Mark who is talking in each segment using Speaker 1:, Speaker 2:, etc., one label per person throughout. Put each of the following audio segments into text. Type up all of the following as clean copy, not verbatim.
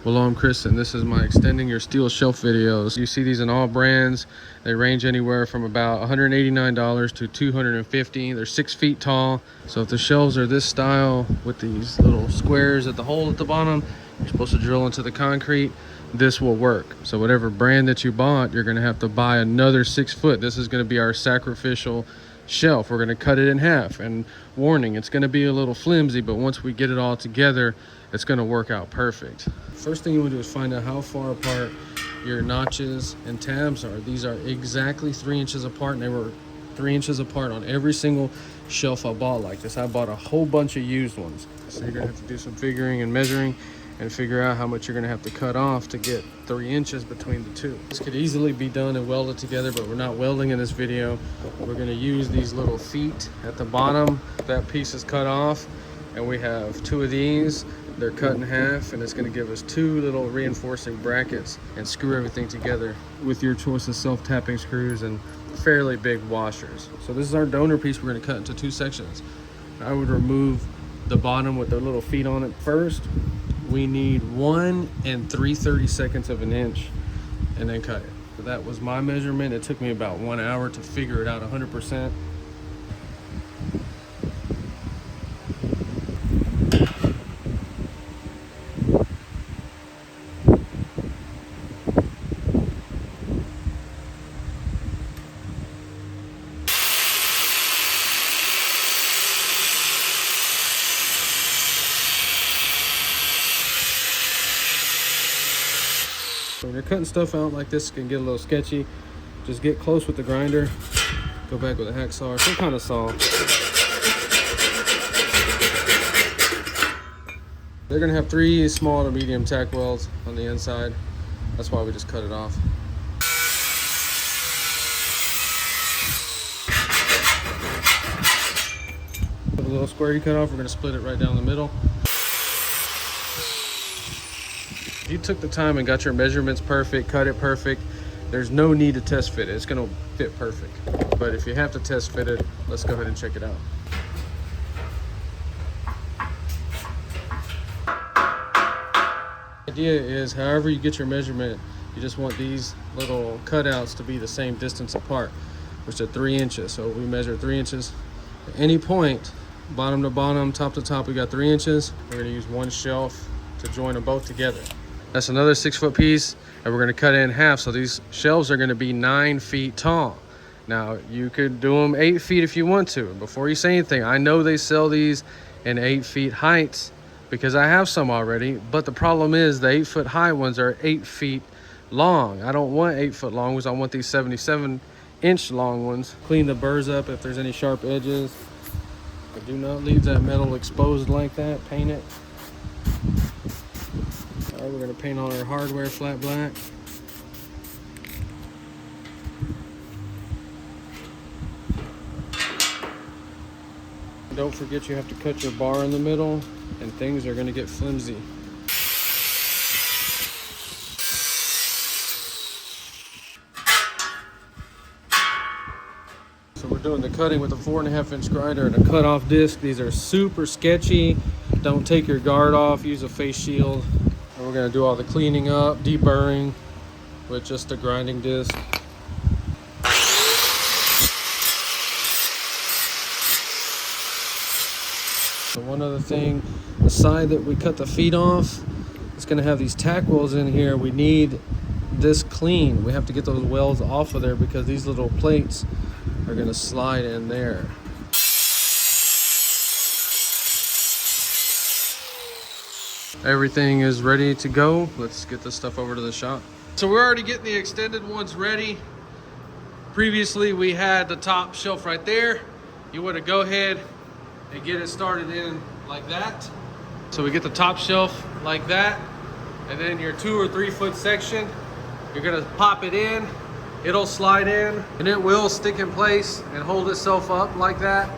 Speaker 1: Well, I'm Chris, and this is my extending your steel shelf videos. You see these in all brands. They range anywhere from about $189 to $250. They're 6 feet tall. So if the shelves are this style with these little squares at the hole at the bottom, you're supposed to drill into the concrete. This will work. So whatever brand that you bought, you're going to have to buy another 6 foot. This is going to be our sacrificial shelf. We're going to cut it in half, and warning, it's going to be a little flimsy, but once we get it all together, it's going to work out perfect. First thing you want to do is find out how far apart your notches and tabs are. These are exactly 3 inches apart, and they were 3 inches apart on every single shelf I bought like this. I bought a whole bunch of used ones. So you're going to have to do some figuring and measuring and figure out how much you're going to have to cut off to get 3 inches between the two. This could easily be done and welded together, but we're not welding in this video. We're going to use these little feet at the bottom. That piece is cut off, and we have 2 of these. They're cut in half, and it's going to give us 2 little reinforcing brackets and screw everything together with your choice of self-tapping screws and fairly big washers. So this is our donor piece. We're going to cut into 2 sections. I would remove the bottom with the little feet on it first. We need 1 3/32 of an inch, and then cut it. So that was my measurement. It took me about 1 hour to figure it out 100%. When you're cutting stuff out like this, it can get a little sketchy. Just get close with the grinder. Go back with a hacksaw or some kind of saw. They're gonna have 3 small to medium tack welds on the inside. That's why we just cut it off. The little square you cut off, we're gonna split it right down the middle. If you took the time and got your measurements perfect, cut it perfect, there's no need to test fit it. It's gonna fit perfect. But if you have to test fit it, let's go ahead and check it out. The idea is, however you get your measurement, you just want these little cutouts to be the same distance apart, which are 3 inches. So we measure 3 inches at any point, bottom to bottom, top to top. We got 3 inches. We're gonna use 1 shelf to join them both together. That's another 6 foot piece, and we're gonna cut it in half. So these shelves are gonna be 9 feet tall. Now you could do them 8 feet if you want to. Before you say anything, I know they sell these in 8 feet heights because I have some already, but the problem is the 8 foot high ones are 8 feet long. I don't want 8 foot long ones. I want these 77-inch long ones. Clean the burrs up if there's any sharp edges. But do not leave that metal exposed like that. Paint it. All right, we're gonna paint all our hardware flat black. Don't forget you have to cut your bar in the middle, and things are gonna get flimsy. So we're doing the cutting with a 4.5 inch grinder and a cut-off disc. These are super sketchy. Don't take your guard off, use a face shield. And we're gonna do all the cleaning up, deburring with just a grinding disc. So one other thing, the side that we cut the feet off, it's gonna have these tack welds in here. We need this clean. We have to get those welds off of there because these little plates are gonna slide in there. Everything is ready to go. Let's get this stuff over to the shop. So we're already getting the extended ones ready. Previously we had the top shelf right there. You want to go ahead and get it started in like that. So we get the top shelf like that, and then your 2 or 3 foot section, you're gonna pop it in. It'll slide in and it will stick in place and hold itself up like that.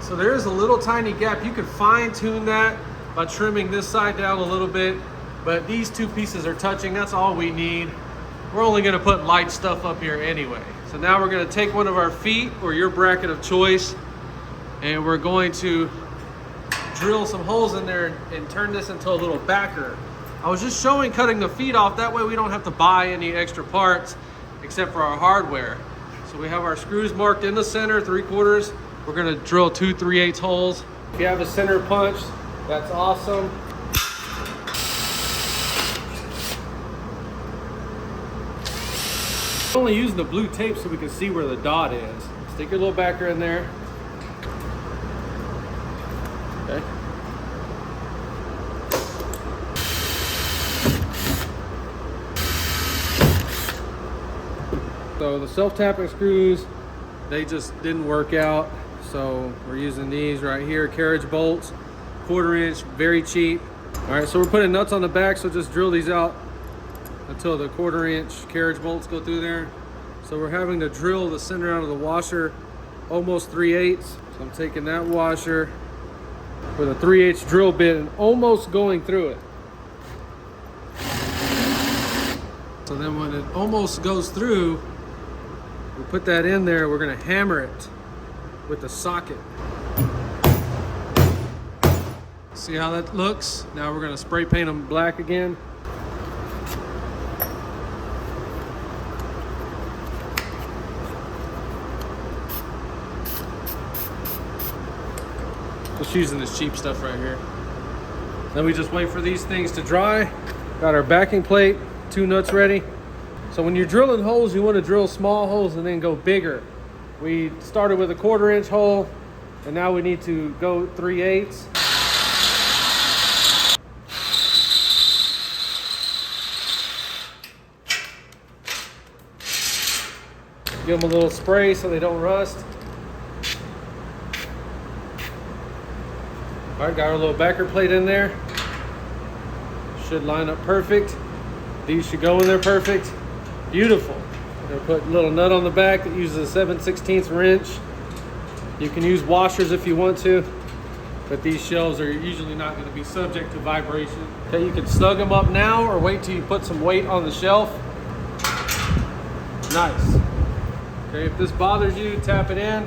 Speaker 1: So there is a little tiny gap. You can fine tune that by trimming this side down a little bit, but these 2 pieces are touching. That's all we need. We're only gonna put light stuff up here anyway. So now we're gonna take one of our feet or your bracket of choice, and we're going to drill some holes in there and turn this into a little backer. I was just showing cutting the feet off. That way we don't have to buy any extra parts except for our hardware. So we have our screws marked in the center, 3/4. We're gonna drill 2 3/8 holes. If you have a center punch, that's awesome. I'm only using the blue tape so we can see where the dot is. Stick your little backer in there. Okay. So the self-tapping screws, they just didn't work out. So we're using these right here, carriage bolts, 1/4 inch, very cheap. All right, so we're putting nuts on the back, so just drill these out until the 1/4 inch carriage bolts go through there. So we're having to drill the center out of the washer almost 3/8. So I'm taking that washer with a 3/8 drill bit and almost going through it. So then when it almost goes through, we put that in there, we're gonna hammer it with the socket. See how that looks? Now we're gonna spray paint them black again. Just using this cheap stuff right here. Then we just wait for these things to dry. Got our backing plate, 2 nuts ready. So when you're drilling holes, you want to drill small holes and then go bigger. We started with a 1/4 inch hole, and now we need to go 3/8. Give them a little spray so they don't rust. All right, got our little backer plate in there. Should line up perfect. These should go in there perfect. Beautiful. We're gonna put a little nut on the back that uses a 7/16 wrench. You can use washers if you want to, but these shelves are usually not gonna be subject to vibration. Okay, you can snug them up now or wait till you put some weight on the shelf. Nice. Okay, if this bothers you, tap it in.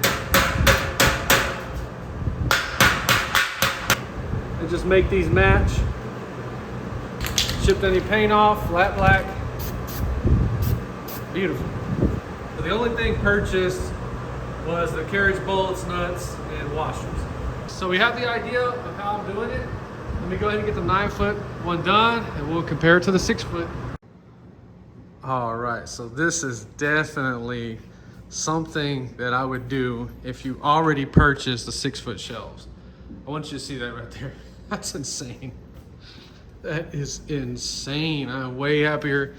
Speaker 1: And just make these match. Chipped any paint off, flat black. Beautiful. So the only thing purchased was the carriage bolts, nuts, and washers. So we have the idea of how I'm doing it. Let me go ahead and get the 9-foot one done, and we'll compare it to the 6-foot. All right, so this is definitely something that I would do if you already purchased the 6-foot shelves. I want you to see that right there. That's insane. That is insane. I'm way happier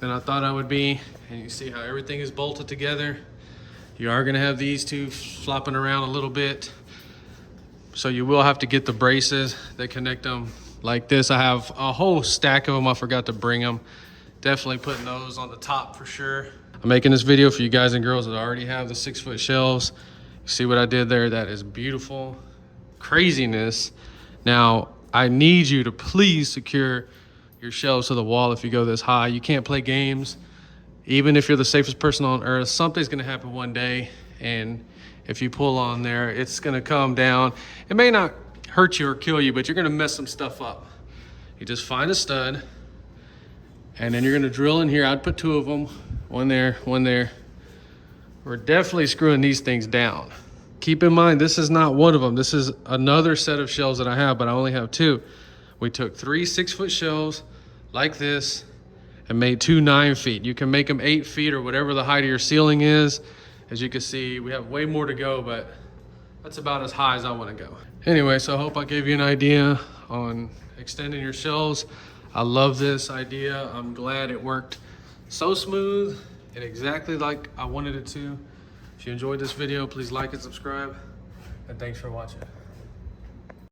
Speaker 1: than I thought I would be. And you see how everything is bolted together. You are gonna have these two flopping around a little bit. So you will have to get the braces that connect them like this. I have a whole stack of them. I forgot to bring them. Definitely putting those on the top for sure. I'm making this video for you guys and girls that already have the 6-foot shelves. You see what I did there? That is beautiful. Craziness. Now, I need you to please secure your shelves to the wall if you go this high. You can't play games. Even if you're the safest person on earth, something's gonna happen one day, and if you pull on there, it's gonna come down. It may not hurt you or kill you, but you're gonna mess some stuff up. You just find a stud, and then you're gonna drill in here. I'd put 2 of them, one there, one there. We're definitely screwing these things down. Keep in mind, this is not one of them. This is another set of shelves that I have, but I only have 2. We took 3 6-foot shelves like this and made 2 9 feet. You can make them 8 feet or whatever the height of your ceiling is. As you can see, we have way more to go, but that's about as high as I want to go. Anyway, so I hope I gave you an idea on extending your shelves. I love this idea. I'm glad it worked so smooth and exactly like I wanted it to. If you enjoyed this video, please like and subscribe, and thanks for watching.